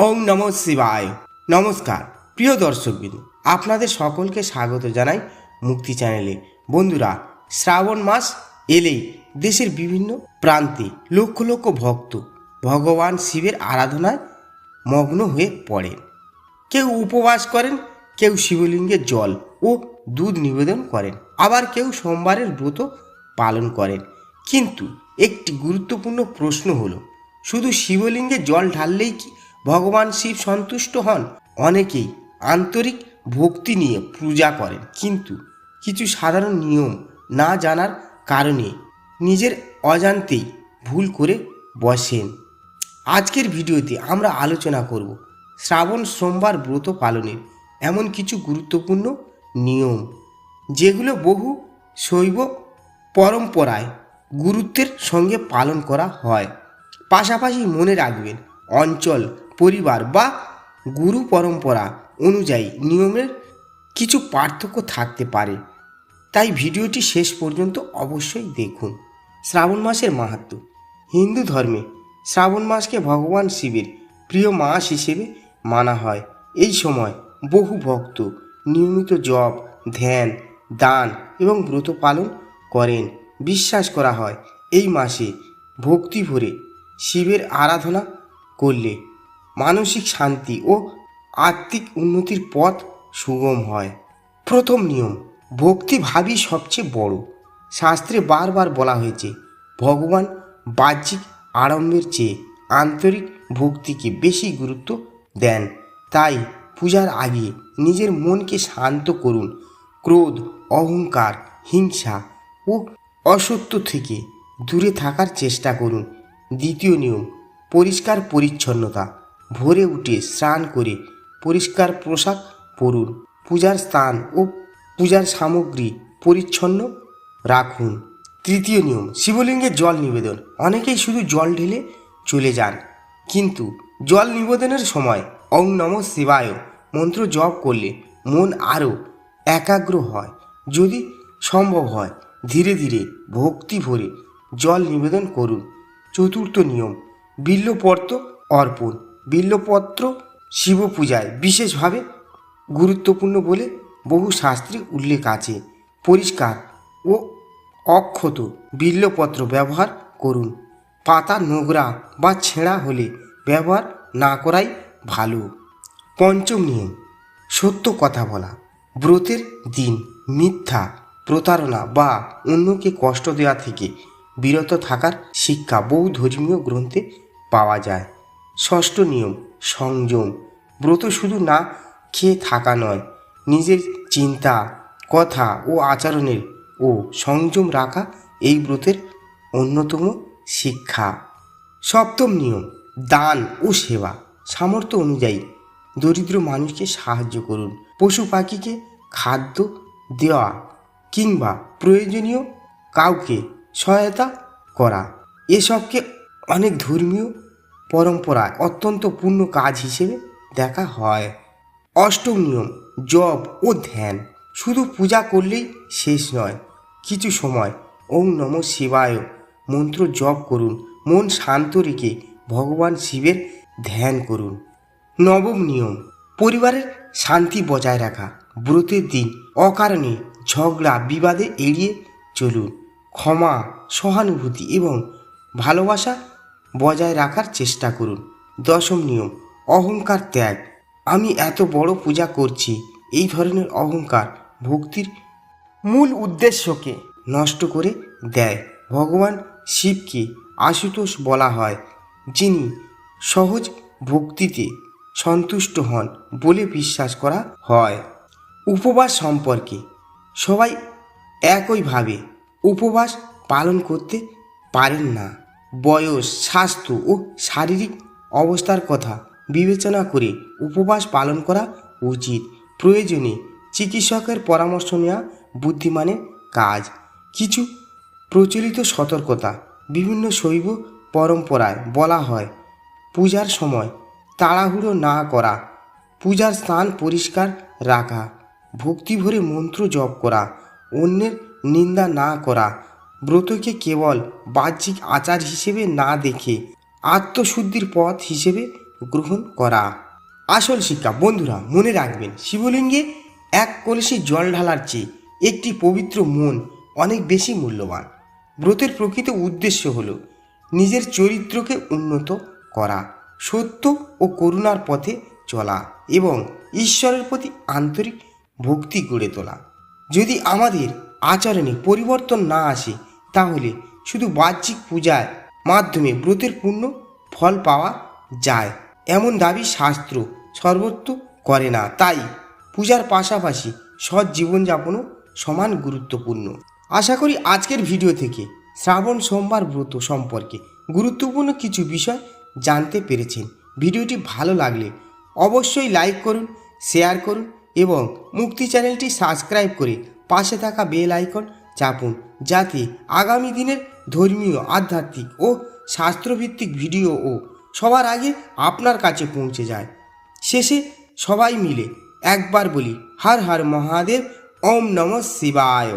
ওম নমঃ শিবায়। নমস্কার প্রিয় দর্শকবৃন্দ, আপনাদের সকলকে স্বাগত জানাই মুক্তি চ্যানেলে। বন্ধুরা, শ্রাবণ মাস এলেই দেশের বিভিন্ন প্রান্তে লক্ষ লক্ষ ভক্ত ভগবান শিবের আরাধনায় মগ্ন হয়ে পড়েন। কেউ উপবাস করেন, কেউ শিবলিঙ্গে জল ও দুধ নিবেদন করেন, আবার কেউ সোমবারের ব্রত পালন করেন। কিন্তু একটি গুরুত্বপূর্ণ প্রশ্ন হলো, শুধু শিবলিঙ্গে জল ঢাললেই কি ভগবান শিব সন্তুষ্ট হন? অনেকেই আন্তরিক ভক্তি নিয়ে পূজা করেন, কিন্তু কিছু সাধারণ নিয়ম না জানার কারণে নিজের অজান্তেই ভুল করে বসেন। আজকের ভিডিওতে আমরা আলোচনা করব শ্রাবণ সোমবার ব্রত পালনের এমন কিছু গুরুত্বপূর্ণ নিয়ম, যেগুলো বহু শৈব পরম্পরায় গুরুত্বের সঙ্গে পালন করা হয়। পাশাপাশি মনে রাখবেন, অঞ্চল, পরিবার বা গুরু পরম্পরা অনুযায়ী নিয়মের কিছু পার্থক্য থাকতে পারে, তাই ভিডিওটি শেষ পর্যন্ত অবশ্যই দেখুন। শ্রাবণ মাসের মাহাত্ম্য। হিন্দু ধর্মে শ্রাবণ মাসকে ভগবান শিবের প্রিয় মাস হিসেবে মানা হয়। এই সময় বহু ভক্ত নিয়মিত জপ, ধ্যান, দান এবং ব্রত পালন করেন। বিশ্বাস করা হয় এই মাসে ভক্তি ভরে শিবের আরাধনা করলে মানসিক শান্তি ও আত্মিক উন্নতির পথ সুগম হয়। প্রথম নিয়ম, ভক্তিভাবই সবচেয়ে বড়। শাস্ত্রে বারবার বলা হয়েছে, ভগবান বাহ্যিক আড়ম্বরের চেয়ে আন্তরিক ভক্তিকে বেশি গুরুত্ব দেন। তাই পূজার আগে নিজের মনকে শান্ত করুন। ক্রোধ, অহংকার, হিংসা ও অসত্য থেকে দূরে থাকার চেষ্টা করুন। দ্বিতীয় নিয়ম, পরিষ্কার পরিচ্ছন্নতা। ভোরে উঠে স্নান করে পরিষ্কার পোশাক পরুন। পূজার স্থান ও পূজার সামগ্রী পরিচ্ছন্ন রাখুন। তৃতীয় নিয়ম, শিবলিঙ্গে জল নিবেদন। অনেকেই শুধু জল ঢেলে চলে যান, কিন্তু জল নিবেদনের সময় ওম নমঃ শিবায় মন্ত্র জপ করলে মন আরও একাগ্র হয়। যদি সম্ভব হয় ধীরে ধীরে ভক্তি ভরে জল নিবেদন করুন। চতুর্থ নিয়ম, বিল্বপত্র অর্পণ। বিল্বপত্র শিব পূজায় বিশেষভাবে গুরুত্বপূর্ণ বলে বহু শাস্ত্রে উল্লেখ আছে। পরিষ্কার ও অক্ষত বিল্বপত্র ব্যবহার করুন। পাতা নোংরা বা ছেঁড়া হলে ব্যবহার না করাই ভালো। পঞ্চম নিয়ম, সত্য কথা বলা। ব্রতের দিন মিথ্যা, প্রতারণা বা অন্যকে কষ্ট দেওয়া থেকে বিরত থাকার শিক্ষা বহু ধর্মীয় গ্রন্থে পাওয়া যায়। ষষ্ঠ নিয়ম, সংযম। ব্রত শুধু না খেয়ে থাকা নয়, নিজের চিন্তা, কথা ও আচরণের ও সংযম রাখা এই ব্রতের অন্যতম শিক্ষা। সপ্তম নিয়ম, দান ও সেবা। সামর্থ্য অনুযায়ী দরিদ্র মানুষকে সাহায্য করুন। পশু পাখিকে খাদ্য দেওয়া কিংবা প্রয়োজনীয় কাউকে সহায়তা করা, এসবকে অনেক ধর্মীয় পরম্পরায় অত্যন্ত পূর্ণ কাজ হিসেবে দেখা হয়। অষ্টম নিয়ম, জপ ও ধ্যান। শুধু পূজা করলেই শেষ নয়, কিছু সময় ওম নমঃ শিবায় মন্ত্র জপ করুন। মন শান্ত রেখে ভগবান শিবের ধ্যান করুন। নবম নিয়ম, পরিবারের শান্তি বজায় রাখা। ব্রতের দিন অকারণে ঝগড়া বিবাদে এড়িয়ে চলুন। ক্ষমা, সহানুভূতি এবং ভালোবাসা বজায় রাখার চেষ্টা করুন। দশম নিয়ম, অহংকার ত্যাগ। আমি এত বড় পূজা করছি, এই ধরনের অহংকার ভক্তির মূল উদ্দেশ্যকে নষ্ট করে দেয়। ভগবান শিবকে আশুতোষ বলা হয়, যিনি সহজ ভক্তিতে সন্তুষ্ট হন বলে বিশ্বাস করা হয়। উপবাস সম্পর্কে। সবাই একইভাবে উপবাস পালন করতে পারেন না। বয়স, স্বাস্থ্য ও শারীরিক অবস্থার কথা বিবেচনা করে উপবাস পালন করা উচিত। প্রয়োজনে চিকিৎসকের পরামর্শ নেওয়া বুদ্ধিমানের কাজ। কিছু প্রচলিত সতর্কতা। বিভিন্ন শৈব পরম্পরায় বলা হয়, পূজার সময় তাড়াহুড়ো না করা, পূজার স্থান পরিষ্কার রাখা, ভক্তি ভরে মন্ত্র জপ করা, অন্যের নিন্দা না করা, ব্রতকে কেবল বাহ্যিক আচার হিসেবে না দেখে আত্মশুদ্ধির পথ হিসেবে গ্রহণ করা। আসল শিক্ষা বন্ধুরা মনে রাখবেন, শিবলিঙ্গে এক কলসি জল ঢালার চেয়ে একটি পবিত্র মন অনেক বেশি মূল্যবান। ব্রতের প্রকৃত উদ্দেশ্য হল নিজের চরিত্রকে উন্নত করা, সত্য ও করুণার পথে চলা এবং ঈশ্বরের প্রতি আন্তরিক ভক্তি গড়ে তোলা। যদি আমাদের আচরণে পরিবর্তন না আসে তাহলে শুধু বাহ্যিক পূজার মাধ্যমে ব্রতের পূর্ণ ফল পাওয়া যায় এমন দাবি শাস্ত্র সর্বত্র করে না। তাই পূজার পাশাপাশি সৎ জীবনযাপনও সমান গুরুত্বপূর্ণ। আশা করি আজকের ভিডিও থেকে শ্রাবণ সোমবার ব্রত সম্পর্কে গুরুত্বপূর্ণ কিছু বিষয় জানতে পেরেছেন। ভিডিওটি ভালো লাগলে অবশ্যই লাইক করুন, শেয়ার করুন এবং মুক্তি চ্যানেলটি সাবস্ক্রাইব করে পাশে থাকা বেল আইকন চাপুন, যাতে আগামী দিনের ধর্মীয়, আধ্যাত্মিক ও শাস্ত্রভিত্তিক ভিডিও সবার আগে আপনার কাছে পৌঁছে যায়। শেষে সবাই মিলে একবার বলি, হর হর মহাদেব, ওম নমঃ শিবায়।